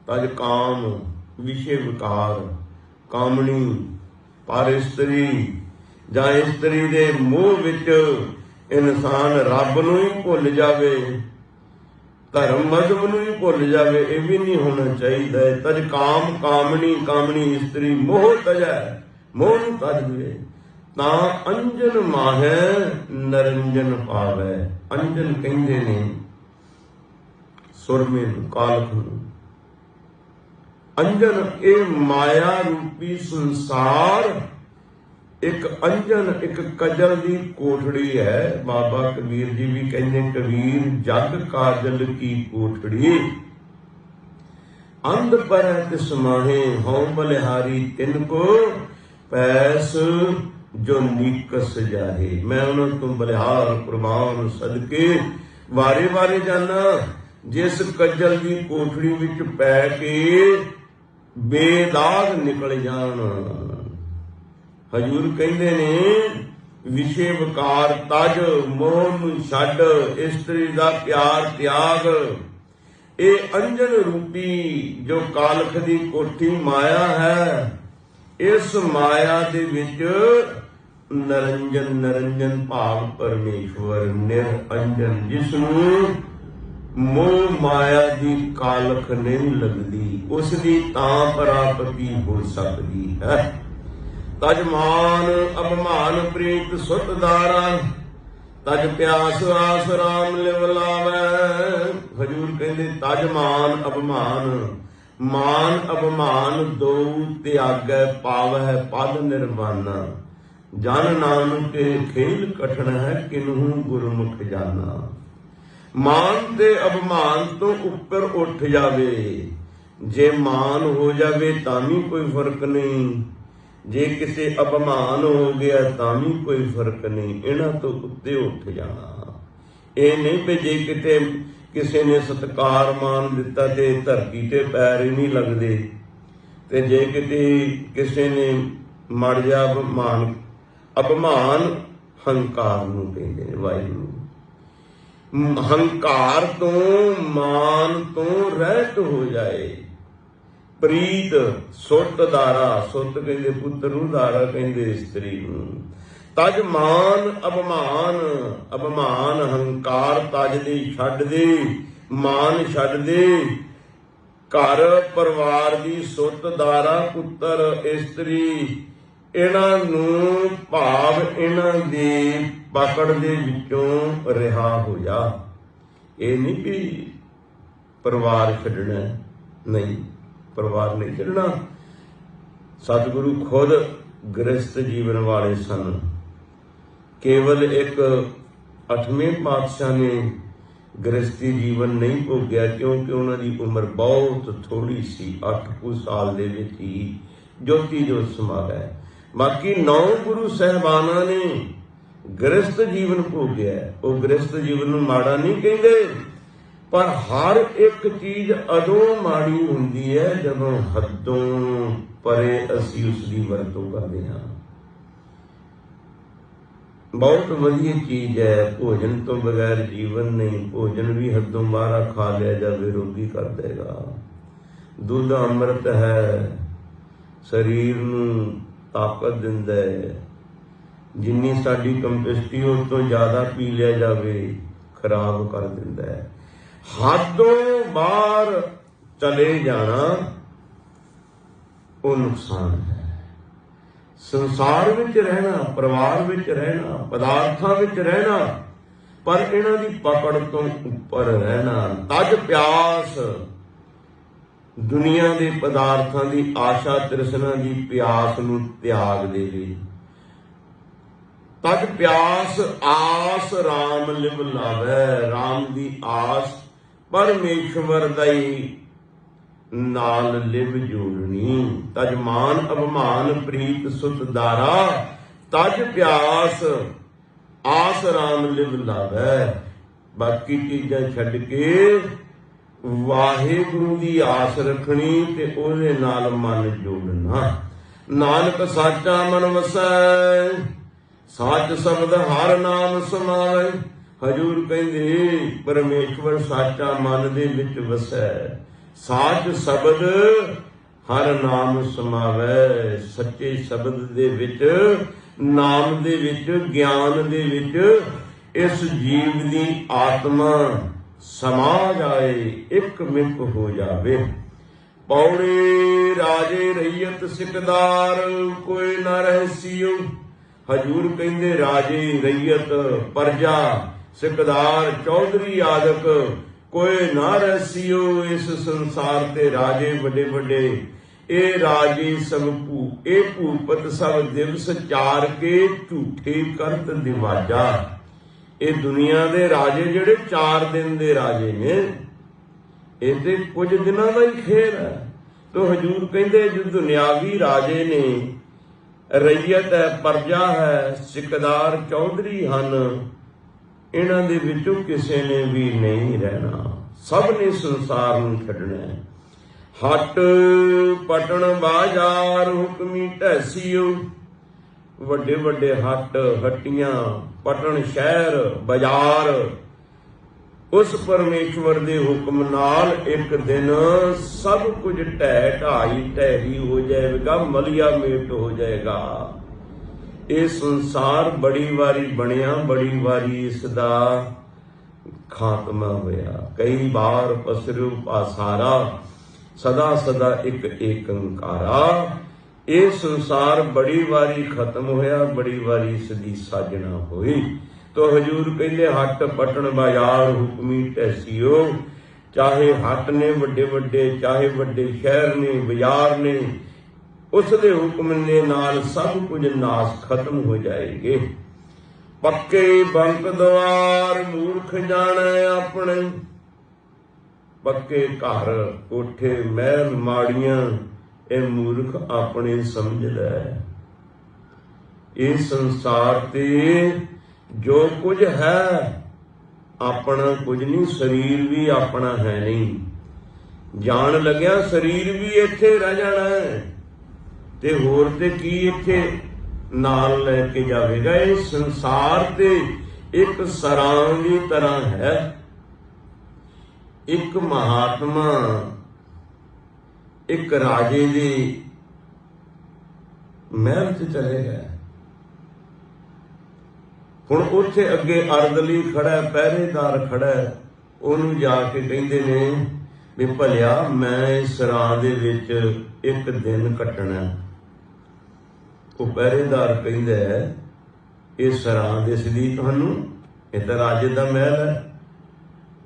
ਤਜ ਕਾਮ ਵਿਸ਼ੇ ਵਿਕਾਰ, ਕਾਮਣੀ ਪਰ ਇਸਤਰੀ ਜਾਂ ਇਸਤਰੀ ਦੇ ਮੋਹ ਵਿੱਚ ਇਨਸਾਨ ਰੱਬ ਨੂੰ ਹੀ ਭੁੱਲ ਜਾਵੇ, ਧਰਮ ਮਜ਼ਹਬ ਨੂੰ ਹੀ ਭੁੱਲ ਜਾਵੇ, ਇਹ ਵੀ ਨਹੀਂ ਹੋਣਾ ਚਾਹੀਦਾ। ਤਜ ਕਾਮ ਕਾਮਣੀ, ਕਾਮਣੀ ਇਸਤਰੀ ਮੋਹ ਤਜੈ, ਮੋਹ ਨੂੰ ਤਜ ਦੇਵੇ। ਤਾਂ ਅੰਜਨ ਮਾਹੈ ਨਰੰਜਨ ਪਾਵੈ। ਅੰਜਨ ਕਹਿੰਦੇ ਨੇ ਸੁਰਮੇ ਨੂੰ, ਕਾਲਖ ਨੂੰ। ਅੰਜਨ ਇਹ ਮਾਇਆ ਰੂਪੀ ਸੰਸਾਰ ਇੱਕ ਅੰਜਨ, ਇੱਕ ਕਜਲ ਦੀ ਕੋਠੜੀ ਹੈ। ਬਾਬਾ ਕਬੀਰ ਜੀ ਵੀ ਕਹਿੰਦੇ, ਕਬੀਰ ਜਗ ਕਾਜਲ ਕੀ ਕੋਠੜੀ। ਅੰਧ ਪਰ ਤਿਸ ਮਾਹੇ, ਹਉ ਬਲਿਹਾਰੀ ਤਿਨ ਕੋ ਪੈਸ ਜੋ ਨੀਕਸ ਜਾਹੇ। ਮੈਂ ਉਹਨਾਂ ਤੋਂ ਬਲਿਹਾਰ ਕੁਰਬਾਨ ਸਦਕੇ ਵਾਰੇ ਵਾਰੇ ਜਾਣਾ, ਜਿਸ ਕਜਲ ਦੀ ਕੋਠੜੀ ਵਿੱਚ ਪੈ ਕੇ ਬੇਦਾਗ ਨਿਕਲ ਜਾਣ। ਹਜੂਰ ਕਹਿੰਦੇ ਨੇ ਵਿਸ਼ੇ ਵਿਕਾਰ ਤਜ, ਮੋਹ ਨੂੰ ਛੱਡ, ਇਸਤਰੀ ਦਾ ਪਿਆਰ ਤਿਆਗ। ਇਹ ਅੰਜਨ ਰੂਪੀ ਜੋ ਕਾਲਖ ਦੀ ਕੋਠੀ ਮਾਇਆ ਹੈ, ਇਸ ਮਾਇਆ ਦੇ ਵਿੱਚ ਨਰੰਜਨ, ਨਰੰਜਨ ਭਾਵ ਪਰਮੇਸ਼ਵਰ, ਨਿਰੰਜਨ, ਜਿਸ ਨੂੰ ਮੋਹ ਮਾਇਆ ਦੀ ਕਾਲਖ ਨਹੀਂ ਲੱਗਦੀ, ਉਸ ਦੀ ਤਾਂ ਪ੍ਰਾਪਤੀ ਹੋ ਸਕਦੀ ਹੈ। ਤਜ ਮਾਨ ਅਭਿਮਾਨ ਪ੍ਰੀਤ ਸੁਤ ਦਾਰਾ, ਤਜ ਪਿਆਸ ਆਸ ਰਾਮ ਲਿਵ ਲਾਵੈ। ਹਜੂਰ ਕਹਿੰਦੇ ਤਜ ਮਾਨ ਅਭਿਮਾਨ, ਮਾਨ ਅਭਿਮਾਨ ਦੋ ਤਿਆਗੈ, ਪਾਵੈ ਪਦ ਨਿਰਵਾਨਾ। ਜਨ ਨਾਨਕ ਖੇਲ ਕਠਨ ਹੈ, ਕਿਨਹੂ ਗੁਰਮੁਖ ਜਾਨਾ। ਮਾਨ ਤੇ ਅਭਿਮਾਨ ਤੋਂ ਉੱਪਰ ਉੱਠ ਜਾਵੇ। ਜੇ ਮਾਨ ਹੋ ਜਾਵੇ ਤਾਂ ਵੀ ਕੋਈ ਫਰਕ ਨਹੀਂ, ਜੇ ਕਿਸੇ ਅਭਿਮਾਨ ਹੋ ਗਿਆ ਤਾਂ ਵੀ ਕੋਈ ਫਰਕ ਨਹੀਂ। ਇਹਨਾਂ ਤੋਂ ਉੱਤੇ ਉੱਠ ਜਾਣਾ। ਇਹ ਨਹੀਂ ਵੀ ਜੇ ਕਿਤੇ ਕਿਸੇ ਨੇ ਸਤਿਕਾਰ ਮਾਨ ਦਿੱਤਾ ਤੇ ਧਰਤੀ ਤੇ ਪੈਰ ਹੀ ਨਹੀਂ ਲੱਗਦੇ, ਤੇ ਜੇ ਕਿਤੇ ਕਿਸੇ ਨੇ ਮੜ ਜਾ ਅਭਿਮਾਨ, ਅਭਿਮਾਨ ਹੰਕਾਰ ਨੂੰ ਕਹਿੰਦੇ ਨੇ। ਵਾਹਿਗੁਰੂ ਹੰਕਾਰ ਤੋਂ, ਮਾਨ ਤੋਂ ਰਹਿਤ ਹੋ ਜਾਏ। ਪ੍ਰੀਤ ਸੁੱਤ ਦਾਰਾ, ਸੁੱਤ ਕਹਿੰਦੇ ਪੁੱਤਰ ਨੂੰ, ਦਾਰਾ ਕਹਿੰਦੇ ਇਸਤਰੀ ਨੂੰ। ਤਜ ਮਾਨ ਅਭਿਮਾਨ, ਅਭਿਮਾਨ ਹੰਕਾਰ ਤਜ ਦੇ, ਛੱਡ ਦੇ, ਮਾਨ ਛੱਡ ਦੇ। ਘਰ ਪਰਿਵਾਰ ਦੀ ਸੁੱਤ ਦਾਰਾ, ਪੁੱਤਰ ਇਸਤਰੀ, ਇਹਨਾਂ ਨੂੰ ਭਾਵ ਇਹਨਾਂ ਦੀ ਪਕੜ ਦੇ ਵਿੱਚੋਂ ਰਿਹਾ ਹੋ ਜਾ। ਇਹ ਨਹੀਂ ਕਿ ਪਰਿਵਾਰ ਛੱਡਣਾ, ਨਹੀਂ, ਪਰਿਵਾਰ ਨਹੀਂ ਛੱਡਣਾ। ਸਤਿਗੁਰੂ ਖੁਦ ਗ੍ਰਸਤ ਜੀਵਨ ਵਾਲੇ ਸਨ। ਕੇਵਲ ਇੱਕ 8ਵੇਂ ਪਾਤਸ਼ਾਹ ਨੇ ਗ੍ਰਸਤੀ ਜੀਵਨ ਨਹੀਂ ਭੋਗਿਆ, ਕਿਉਂਕਿ ਉਹਨਾਂ ਦੀ ਉਮਰ ਬਹੁਤ ਥੋੜੀ ਸੀ। 8 ਕੁ ਸਾਲ ਦੇ ਵਿੱਚ ਹੀ ਜੋਤੀ ਜੋਤ ਸਮਾ ਗਏ। ਬਾਕੀ 9 ਗੁਰੂ ਸਾਹਿਬਾਨਾਂ ਨੇ ਗ੍ਰਸਤ ਜੀਵਨ ਭੋਗਿਆ। ਉਹ ਗ੍ਰਸਤ ਜੀਵਨ ਨੂੰ ਮਾੜਾ ਨਹੀਂ ਕਹਿੰਦੇ, ਪਰ ਹਰ ਇੱਕ ਚੀਜ਼ ਉਦੋਂ ਮਾੜੀ ਹੁੰਦੀ ਹੈ ਜਦੋਂ ਹੱਦੋਂ ਪਰੇ ਅਸੀਂ ਉਸ ਦੀ ਵਰਤੋਂ ਕਰਦੇ ਹਾਂ। ਬਹੁਤ ਵਧੀਆ ਚੀਜ਼ ਹੈ, ਭੋਜਨ ਤੋਂ ਬਗੈਰ ਜੀਵਨ ਨਹੀਂ। ਭੋਜਨ ਵੀ ਹੱਦੋਂ ਬਾਹਰ ਖਾ ਲਿਆ ਜਾਵੇ ਰੋਗੀ ਕਰ ਦੇਗਾ। ਦੁੱਧ ਅੰਮ੍ਰਿਤ ਹੈ, ਸਰੀਰ ਨੂੰ ਤਾਕਤ ਦਿੰਦਾ ਹੈ। ਜਿੰਨੀ ਸਾਡੀ ਕੰਪੈਸਿਟੀ ਉਸ ਤੋਂ ਜ਼ਿਆਦਾ ਪੀ ਲਿਆ ਜਾਵੇ ਖਰਾਬ ਕਰ ਦਿੰਦਾ ਹੈ। ਹੱਦੋਂ ਬਾਹਰ ਚਲੇ ਜਾਣਾ ਉਹ ਨੁਕਸਾਨ ਹੈ। ਸੰਸਾਰ ਵਿੱਚ ਰਹਿਣਾ, ਪਰਿਵਾਰ ਵਿੱਚ ਰਹਿਣਾ, ਪਦਾਰਥਾਂ ਵਿੱਚ ਰਹਿਣਾ, ਪਰ ਇਹਨਾਂ ਦੀ ਪਕੜ ਤੋਂ ਉੱਪਰ ਰਹਿਣਾ। ਤਜ ਪਿਆਸ, ਦੁਨੀਆ ਦੇ ਪਦਾਰਥਾਂ ਦੀ ਆਸ਼ਾ ਤ੍ਰਿਸ਼ਨਾ ਦੀ ਪਿਆਸ ਨੂੰ ਤਿਆਗ ਦੇਵੇ। ਤਜ ਪਿਆਸ ਆਸ ਰਾਮ ਲਿਵ ਲਾਵੈ। ਰਾਮ ਦੀ ਆਸ ਪਰਮੇਸ਼ਵਰ ਦਾ ਹੀ ਨਾਲ ਲਿਵ ਜੋੜਨੀ। ਤਜ ਮਾਨ ਅਭਿਮਾਨ ਪ੍ਰੀਤ ਸੁਤ ਦਾਰਾ। ਤਜ ਪਿਆਸ ਆਸ ਰਾਮ ਲਿਵ ਲਾਵੈ। ਬਾਕੀ ਚੀਜ਼ਾਂ ਛੱਡ ਕੇ ਵਾਹਿਗੁਰੂ ਦੀ ਆਸ ਰੱਖਣੀ ਤੇ ਉਹਦੇ ਨਾਲ ਮਨ ਜੋੜਨਾ। ਨਾਨਕ ਸਾਚਾ ਮਨ ਵਸੈ, ਸੱਚ ਸ਼ਬਦ ਹਰ ਨਾਮ ਸਮਾਵੈ। ਹਜੂਰ ਕਹਿੰਦੇ ਪਰਮੇਸ਼ਵਰ ਸਾਚਾ ਮਨ ਦੇ ਵਿੱਚ ਵਸੈ। ਸਾਚ ਸ਼ਬਦ ਹਰ ਨਾਮ ਸਮਾਵੈ। ਸੱਚੇ ਸ਼ਬਦ ਦੇ ਵਿੱਚ, ਨਾਮ ਦੇ ਵਿੱਚ, ਗਿਆਨ ਦੇ ਵਿੱਚ ਇਸ ਜੀਵ ਦੀ ਆਤਮਾ ਸਮਾ ਜਾਏ, ਇੱਕ ਮਿਕ ਹੋ ਜਾਵੇ। ਪੌੜੇ ਰਾਜੇ ਰਈਅਤ ਸਿਕਦਾਰ, ਕੋਈ ਨਾ ਰਹਿਸੀਓ। ਹਜੂਰ ਕਹਿੰਦੇ ਰਾਜੇ, ਰਈਅਤ, ਪਰਜਾ, ਸਿਕਦਾਰ, ਚੌਧਰੀ ਆਦਿਕ ਕੋਈ ਨਾ ਰਹਿਸੀਓ। ਇਸ ਸੰਸਾਰ ਤੇ ਰਾਜੇ ਵੱਡੇ ਵੱਡੇ, ਇਹ ਰਾਜੇ ਸਭ ਇਹ ਭੂਪਤ ਸਭ ਦਿਵਸ ਚਾਰ ਕੇ ਝੂਠੇ ਕਰਤ ਦਿਵਾਜਾ। ਇਹ ਦੁਨੀਆ ਦੇ ਰਾਜੇ ਜਿਹੜੇ 4 ਦਿਨ ਦੇ ਰਾਜੇ ਨੇ, ਇਹ ਤੇ ਕੁਝ ਦਿਨਾਂ ਦਾ ਹੀ ਖੇਡ ਹੈ। ਤੋ ਹਜੂਰ ਕਹਿੰਦੇ ਜੋ ਦੁਨਿਆਵੀ ਰਾਜੇ ਨੇ, ਰਈਅਤ ਹੈ, ਪਰਜਾ ਹੈ, ਸਿਕਦਾਰ, ਚੌਧਰੀ ਹਨ, ਇਹਨਾਂ ਦੇ ਵਿੱਚੋਂ ਕਿਸੇ ਨੇ ਵੀ ਨਹੀਂ ਰਹਿਣਾ। ਸਭ ਨੇ ਸੰਸਾਰ ਨੂੰ ਛੱਡਣਾ ਹੈ। ਹੱਟ ਪਟਣ ਬਾਜ਼ਾਰ ਹੁਕਮੀ ਢੈਸੀਓ। ਵੱਡੇ ਵੱਡੇ ਹੱਟ, ਹੱਟੀਆਂ, ਪਟਣ, ਸ਼ਹਿਰ, ਬਾਜ਼ਾਰ, ਉਸ ਪਰਮੇਸ਼ਵਰ ਦੇ ਹੁਕਮ ਨਾਲ ਇੱਕ ਦਿਨ ਸਭ ਕੁਝ ਢਹਿ ਹੋ ਜਾਏਗਾ, ਮਲੀਆ ਮੇਟ ਹੋ ਜਾਏਗਾ। ਇਹ ਸੰਸਾਰ ਬੜੀ ਵਾਰੀ ਬਣਿਆ, ਬੜੀ ਵਾਰੀ ਇਸ ਦਾ ਖਾਤਮਾ ਹੋਇਆ। ਕਈ ਵਾਰ ਪਸਰੂ ਪਾਸਾਰਾ, ਸਦਾ ਸਦਾ ਇੱਕ ਏਕੰਕਾਰਾ। ਇਹ ਸੰਸਾਰ ਬੜੀ ਵਾਰੀ ਖਤਮ ਹੋਇਆ, ਬੜੀ ਵਾਰੀ ਇਸ ਦੀ ਸਾਜਣਾ ਹੋਈ। ਤੋ ਹਜੂਰ ਕਹਿੰਦੇ ਹੱਟ ਪਟਣ ਬਾਜ਼ਾਰ ਹੁਕਮੀ ਢੈਸੀਓ। ਚਾਹੇ ਹੱਟ ਨੇ ਵੱਡੇ ਵੱਡੇ, ਚਾਹੇ ਵੱਡੇ ਸ਼ਹਿਰ ਨੇ, ਬਾਜ਼ਾਰ ਨੇ, ਉਸ ਦੇ ਹੁਕਮ ਦੇ ਨਾਲ ਸਭ ਕੁਝ ਨਾਸ ਖਤਮ ਹੋ ਜਾਏਗੇ। ਪੱਕੇ ਬੰਕ ਦਵਾਰ ਮੂਰਖ ਜਾਣੈ ਆਪਣੇ। ਪੱਕੇ ਘਰ, ਕੋਠੇ, ਮਹਿਲ, ਮਾੜੀਆਂ ਇਹ ਮੂਰਖ ਆਪਣੇ ਸਮਝਦਾ ਹੈ। ਇਹ ਸੰਸਾਰ ਤੇ ਜੋ ਕੁਝ ਹੈ ਆਪਣਾ ਕੁਝ ਨਹੀਂ, ਸਰੀਰ ਵੀ ਆਪਣਾ ਹੈ ਨਹੀਂ। ਜਾਣ ਲੱਗਿਆ ਸਰੀਰ ਵੀ ਇੱਥੇ ਰਹਿ ਜਾਣਾ ਹੈ ਤੇ ਹੋਰ ਤੇ ਕੀ ਇੱਥੇ ਨਾਲ ਲੈ ਕੇ ਜਾਵੇਗਾ। ਇਹ ਸੰਸਾਰ ਤੇ ਇੱਕ ਸਰਾਂ ਦੀ ਤਰ੍ਹਾਂ ਹੈ। ਇੱਕ ਮਹਾਤਮਾ ਇੱਕ ਰਾਜੇ ਦੇ ਮਹਿਲ 'ਚ ਚਲੇ ਗਏ। ਹੁਣ ਉੱਥੇ ਅੱਗੇ ਅਰਦ ਲਈ ਖੜਾ, ਪਹਿਰੇਦਾਰ ਖੜਾ। ਉਹਨੂੰ ਜਾ ਕੇ ਕਹਿੰਦੇ ਨੇ ਵੀ ਭਲਿਆ ਮੈਂ ਇਸ ਸਰਾਂ ਦੇ ਵਿੱਚ ਇੱਕ ਦਿਨ ਕੱਟਣਾ। ਉਹ ਪਹਿਰੇਦਾਰ ਕਹਿੰਦਾ ਇਹ ਸਰਾਂ ਦਿਸਦੀ ਤੁਹਾਨੂੰ? ਇਹ ਤਾਂ ਰਾਜੇ ਦਾ ਮਹਿਲ ਹੈ।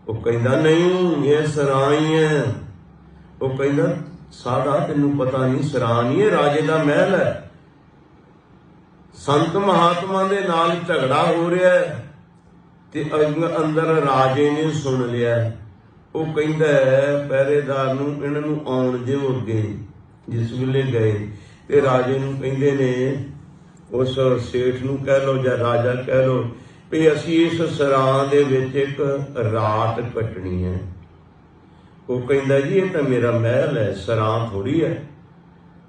ਉਹ ਕਹਿੰਦਾ ਨਹੀਂ, ਇਹ ਸਰਾਂ ਹੀ ਹੈ। ਉਹ ਕਹਿੰਦਾ ਸਾਦਾ ਤੈਨੂੰ ਪਤਾ ਨਹੀਂ, ਸਰਾਂ ਨਹੀਂ, ਇਹ ਰਾਜੇ ਦਾ ਮਹਿਲ ਹੈ। ਸੰਤ ਮਹਾਤਮਾ ਦੇ ਨਾਲ ਝਗੜਾ ਹੋ ਰਿਹਾ ਤੇ ਅੰਦਰ ਰਾਜੇ ਨੇ ਸੁਣ ਲਿਆ। ਉਹ ਕਹਿੰਦਾ ਪਹਿਰੇਦਾਰ ਨੂੰ ਇਹਨਾਂ ਨੂੰ ਆਉਣ ਦਿਓ ਅੱਗੇ। ਜਿਸ ਵੇਲੇ ਗਏ ਤੇ ਰਾਜੇ ਨੂੰ ਕਹਿੰਦੇ ਨੇ उस सेठ नूं कह लो जां राजा कह लो भी असीं इस सरां दे विच एक रात कटनी है। वो कहंदा जी ये तो मेरा महल है, सरां थोड़ी है।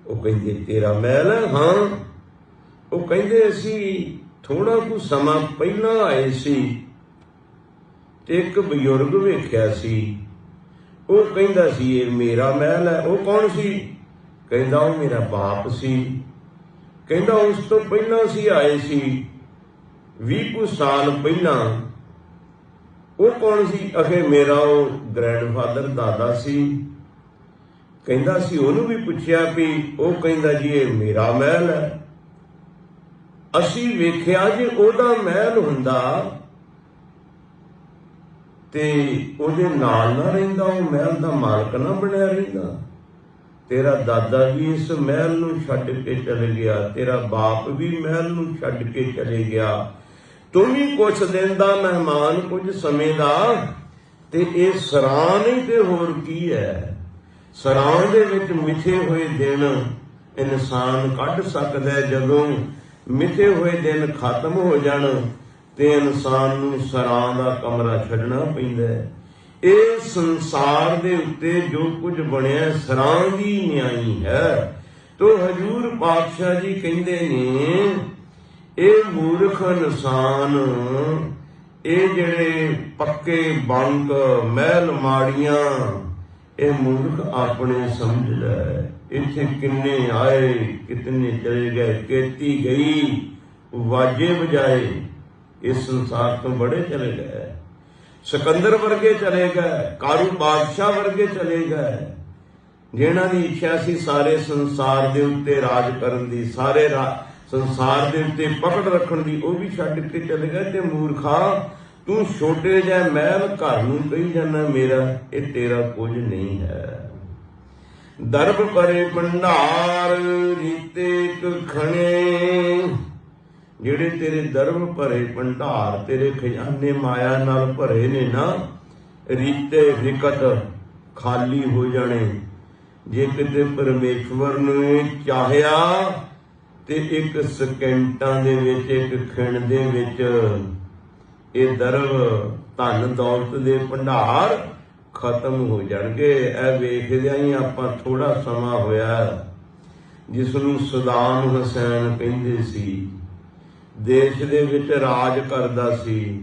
वो कहंदे तेरा महल है? हाँ। वो कहंदे असीं थोड़ा कुछ समा पहलां आए सी ते एक बजुर्ग वेख्या सी, वो कहंदा सी ये मेरा महल है। वो कौन सी? कहंदा वो मेरा बाप सी। कहंदा उस तो पहलां असीं आए सी 20 कुछ साल पहलां। वो कौन सी? अखे मेरा वो ग्रैंडफादर दादा सी। कहंदा सी ਉਹਨੂੰ भी पुछया भी, वो कहंदा जी ये मेरा महल है। असीं वेख्या जे ਉਹਦਾ महल हुंदा ते ਉਹਦੇ ਨਾਲ ना रहिंदा, ਉਹ महल ਦਾ मालक ना ਬਣਿਆ ਰਹਿੰਦਾ। तेरा दादा भी इस महल नूं छड्ड के चले गया, तेरा बाप भी महल नूं छड्ड के चले गया, तू भी कुछ दिन दा मेहमान कुछ समय दा, ते ਇਹ ਸਰਾਂ नहीं ते होर की है। ਸਰਾਂ ਦੇ ਵਿੱਚ ਮਿੱਥੇ ਹੋਏ ਦਿਨ ਇਨਸਾਨ ਕੱਢ ਸਕਦਾ ਹੈ। ਜਦੋਂ ਮਿੱਥੇ ਹੋਏ ਦਿਨ ਖਤਮ ਹੋ ਜਾਣ ਤੇ ਇਨਸਾਨ ਨੂੰ ਸਰਾਂ ਦਾ ਕਮਰਾ ਛੱਡਣਾ ਪੈਂਦਾ ਹੈ। ਇਹ ਸੰਸਾਰ ਦੇ ਉੱਤੇ ਜੋ ਕੁਝ ਬਣਿਆ ਸਰਾਂ ਦੀ ਨਿਆਈ ਹੈ। ਤੋ ਹਜੂਰ ਪਾਤਸ਼ਾਹ ਜੀ ਕਹਿੰਦੇ ਨੇ ਇਹ ਮੂਰਖ ਇਨਸਾਨ, ਇਹ ਜਿਹੜੇ ਪੱਕੇ ਬੰਕ ਮਹਿਲ ਮਾੜੀਆਂ, ਇਹ ਮੂਰਖ ਆਪਣੇ ਸਮਝ ਲੈ। ਇੱਥੇ ਕਿੰਨੇ ਆਏ ਕਿਤਨੇ ਚਲੇ ਗਏ, ਕੀਤੀ ਗਈ ਵਾਜੇ ਵਜਾਏ, ਇਸ ਸੰਸਾਰ ਤੋਂ ਬੜੇ ਚਲੇ ਗਏ। ਸਿਕੰਦਰ ਵਰਗੇ ਚਲੇ ਗਏ, ਕਾਰੂ ਬਾਦਸ਼ਾਹ ਵਰਗੇ ਚਲੇ ਗਏ, ਜਿਨ੍ਹਾਂ ਦੀ ਇੱਛਾ ਸੀ ਸਾਰੇ ਸੰਸਾਰ ਦੇ ਉੱਤੇ ਰਾਜ ਕਰਨ ਦੀ, ਸਾਰੇ ਸੰਸਾਰ ਦੇ ਉੱਤੇ ਪਕੜ ਰੱਖਣ ਦੀ, ਉਹ ਵੀ ਛੱਡ ਕੇ ਚਲੇ ਗਏ। ਤੇ ਮੂਰਖਾ ਤੂੰ ਛੋਟੇ ਜਿਹੇ ਮਹਿਲ ਘਰ ਨੂੰ ਕਹੀ ਜਾਂਦਾ ਮੇਰਾ, ਇਹ ਤੇਰਾ ਕੁਝ ਨਹੀਂ ਹੈ। ਦਰਬ ਭਰੇ ਭੰਡਾਰ ਰੀਤੇ ਖਣੇ, ਜਿਹੜੇ ਤੇਰੇ ਦਰਬ ਭਰੇ ਭੰਡਾਰ, ਤੇਰੇ ਖਜ਼ਾਨੇ ਮਾਇਆ ਨਾਲ ਭਰੇ ਨੇ ਨਾ, ਰੀਤੇ ਰਿਕਤ ਖਾਲੀ ਹੋ ਜਾਣੇ। ਜੇ ਕਿਤੇ ਪਰਮੇਸ਼ਵਰ ਨੇ ਚਾਹਿਆ ਤੇ ਇੱਕ ਸਕਿੰਟਾਂ ਦੇ ਵਿੱਚ, ਇੱਕ ਖਿਣ ਦੇ ਵਿੱਚ ਇਹ ਦਰਬ ਧਨ ਦੌਲਤ ਦੇ ਭੰਡਾਰ ਖਤਮ ਹੋ ਜਾਣਗੇ। ਇਹ ਵੇਖਦਿਆਂ ਹੀ ਆਪਾਂ ਥੋੜਾ ਸਮਾਂ ਹੋਇਆ ਜਿਸ ਨੂੰ ਸਦਾਮ ਹੁਸੈਨ ਕਹਿੰਦੇ ਸੀ, ਦੇਸ਼ ਦੇ ਵਿੱਚ ਰਾਜ ਕਰਦਾ ਸੀ।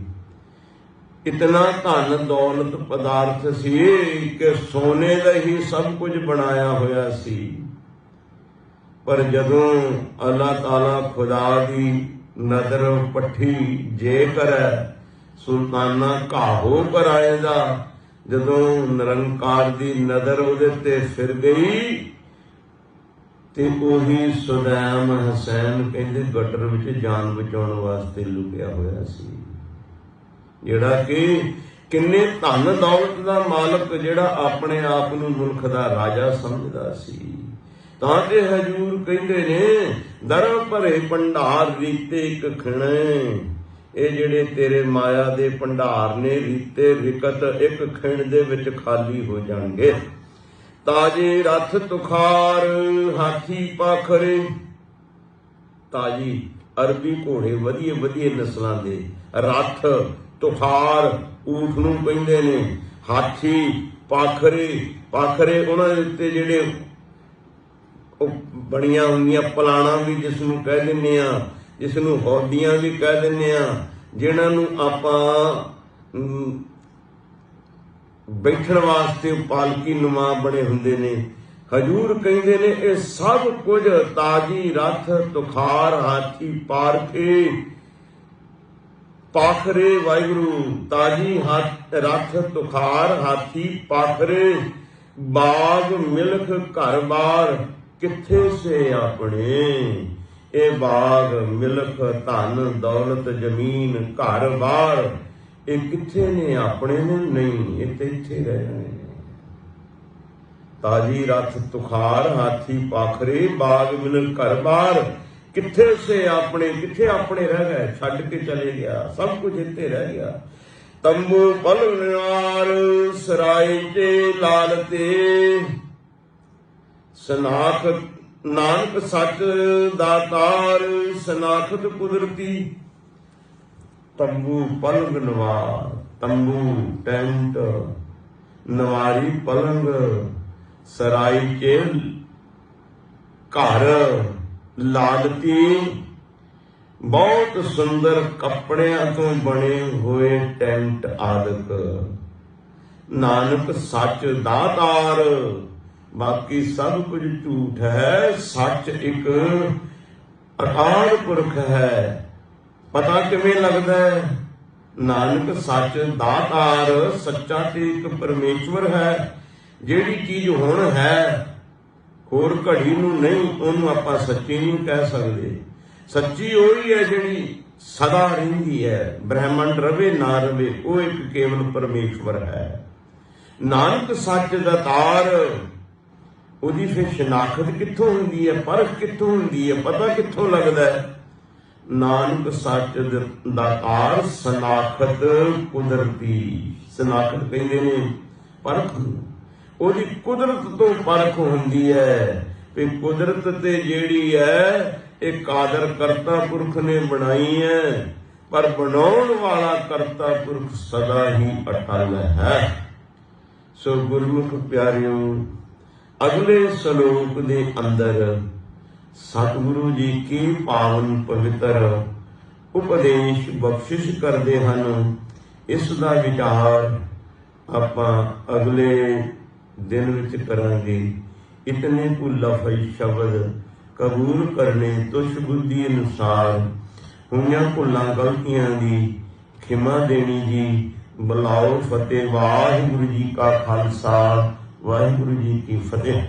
ਇਤਨਾ ਧਨ ਦੌਲਤ ਪਦਾਰਥ ਸੀ ਕਿ ਸੋਨੇ ਦਾ ਹੀ ਸਭ ਕੁਝ ਬਣਾਇਆ ਹੋਇਆ ਸੀ। ਪਰ ਜਦੋਂ ਅੱਲਾਹ ਤਾਲਾ ਖੁਦਾ ਦੀ ਨਜ਼ਰ ਪੱਠੀ ਜੇ ਕਰੈ ਸੁਲਤਾਨਾ ਘਾਹੋ ਕਰਾਏਗਾ, ਜਦੋਂ ਨਿਰੰਕਾਰ ਦੀ ਨਜ਼ਰ ਉਹਦੇ ਤੇ ਫਿਰ ਗਈ ਤੇ ਉਹੀ ਸਦਾਮ ਹੁਸੈਨ ਕਹਿੰਦੇ ਗਟਰ ਵਿੱਚ ਜਾਨ ਬਚਾਉਣ ਵਾਸਤੇ ਲੁਕਿਆ ਹੋਇਆ ਸੀ, ਜਿਹੜਾ ਕਿ ਕਿੰਨੇ ਧਨ ਦੌਲਤ ਦਾ ਮਾਲਕ, ਜਿਹੜਾ ਆਪਣੇ ਆਪ ਨੂੰ ਮੁਲਕ ਦਾ ਰਾਜਾ ਸਮਝਦਾ ਸੀ। ਤਾਂ ਤੇ ਹਜੂਰ ਕਹਿੰਦੇ ਨੇ ਦਰਬ ਭਰੇ ਭੰਡਾਰ ਰੀਤੇ ਇੱਕ ਖਿਣੇ, ਇਹ ਜਿਹੜੇ ਤੇਰੇ ਮਾਇਆ ਦੇ ਭੰਡਾਰ ਨੇ ਰੀਤੇ ਰਿਕਤ ਇੱਕ ਖਿਣ ਦੇ ਵਿੱਚ ਖਾਲੀ ਹੋ ਜਾਣਗੇ। ਤਾਜੇ ਰੱਥ ਤੁਖਾਰ ਹਾਥੀ ਪਾਖਰੇ, ਤਾਜੀ ਅਰਬੀ ਘੋੜੇ ਵਧੀਆ ਵਧੀਆ ਨਸਲਾਂ ਦੇ, ਰੱਥ ਤੁਖਾਰ ਊਠ ਨੂੰ ਕਹਿੰਦੇ ਨੇ, ਹਾਥੀ ਪਾਖਰੇ, ਪਾਖਰੇ ਉਹਨਾਂ ਦੇ ਉੱਤੇ ਜਿਹੜੇ ਉਹ ਬਣੀਆਂ ਹੁੰਦੀਆਂ ਪਲਾਣਾ ਵੀ ਜਿਸ ਨੂੰ ਕਹਿ ਦਿੰਦੇ ਆ, ਜਿਸ ਨੂੰ ਹੌਦੀਆਂ ਵੀ ਕਹਿ ਦਿੰਦੇ ਆ, ਜਿਨ੍ਹਾਂ ਨੂੰ ਆਪਾਂ ਬੈਠਣ ਵਾਸਤੇ ਪਾਲਕੀ ਨੁਮਾ ਬਣੇ ਹੁੰਦੇ ਨੇ। ਹਜੂਰ ਕਹਿੰਦੇ ਨੇ ਇਹ ਸਭ ਕੁਝ ਤਾਜੀ ਰੱਥ ਤੁਖਾਰ ਹਾਥੀ ਪਾਰਖੇ ਪਾਖਰੇ, ਵਾਹਿਗੁਰੂ ਤਾਜੀ ਰੱਥ ਤੁਖਾਰ ਹਾਥੀ ਪਾਖਰੇ, ਬਾਗ ਮਿਲਖ ਘਰ ਬਾਰ ਕਿੱਥੇ ਸੇ ਆਪਣੇ, ਇਹ ਬਾਗ ਮਿਲਖ ਧਨ ਦੌਲਤ ਜ਼ਮੀਨ ਘਰ ਬਾਰ ਇਹ ਕਿੱਥੇ ਨੇ, ਆਪਣੇ ਨੇ ਨਹੀਂ, ਇਹ ਤੇ ਇੱਥੇ ਰਹਿ ਜਾਣੇ ਨੇ। ਤਾਜੀ ਰੱਥ ਤੁਖਾਰ ਹਾਥੀ ਪਾਖਰੇ, ਬਾਗ ਮਿਲਖ ਘਰ ਬਾਰ ਕਿੱਥੇ ਸੇ ਆਪਣੇ, ਕਿੱਥੇ ਆਪਣੇ ਰਹਿ ਗਏ, ਛੱਡ ਕੇ ਚਲੇ ਗਿਆ, ਸਭ ਕੁਝ ਇੱਥੇ ਰਹਿ ਗਿਆ। ਤੰਬੂ ਪਲਨਾਰ ਸਰਾਏ ਤੇ ਲਾਲ ਤੇ, ਸਨਾਖ नानक सच दातार सनाखत कुदरती। तंबू पलंग नवार, तंबू टेंट, नवारी पलंग, सराई चेल घर लादती। बहुत सुंदर कपड़ियां तो बने हुए टेंट आदक। नानक सच दातार, बाकी सब कुछ झूठ है, सच एक अकाल पुरख है। पता किवें लगदा है? नानक सच दातार, सच्चा ते एक परमेश्वर है। ਜਿਹੜੀ चीज हुण है होर घड़ी नूं नहीं, ਉਹਨੂੰ ਆਪਾਂ सच्ची नहीं कह सकते। सच्ची ਉਹੀ है ਜਿਹੜੀ सदा रहिंदी है, ब्रह्मंड रवे ना रवे, वो एक केवल परमेश्वर है। नानक सच दातार, ਉਹਦੀ ਫਿਰ ਸ਼ਨਾਖਤ ਕਿੱਥੋਂ ਹੁੰਦੀ ਹੈ, ਪਰਖ ਕਿੱਥੋਂ ਹੁੰਦੀ ਹੈ, ਪਤਾ ਕਿੱਥੋਂ ਲੱਗਦਾ ਹੈ? ਨਾਨਕ ਸੱਚ ਦਾਤਾਰ ਸਨਾਖਤ ਕੁਦਰਤੀ। ਸਨਾਖਤ ਕਹਿੰਦੇ ਨੇ ਪਰਖ ਨੂੰ, ਉਹਦੀ ਕੁਦਰਤ ਤੋਂ ਪਰਖ ਹੁੰਦੀ ਹੈ ਵੀ ਕੁਦਰਤ ਤੇ ਜਿਹੜੀ ਹੈ ਇਹ ਕਾਦਰ ਕਰਤਾ ਪੁਰਖ ਨੇ ਬਣਾਈ ਹੈ, ਪਰ ਬਣਾਉਣ ਵਾਲਾ ਕਰਤਾ ਪੁਰਖ ਸਦਾ ਹੀ ਅਟਲ ਹੈ। ਸੋ ਗੁਰਮੁਖ ਪਿਆਰਿਓ, अगले श्लोक के अंदर सतगुरु जी की पावन पवित्र उपदेश बख्शिश करते हैं। इसका विचार आपां अगले दिन विच करांगे। इतने को लफज शब्द कबूल करने तुश बुद्धि अनुसार हुईयां भुलां गलतियां दी खिमा देनी जी। बुलाओ फतेह। वाहिगुरू जी का खालसा, वाहिगुरू जी की फतेह।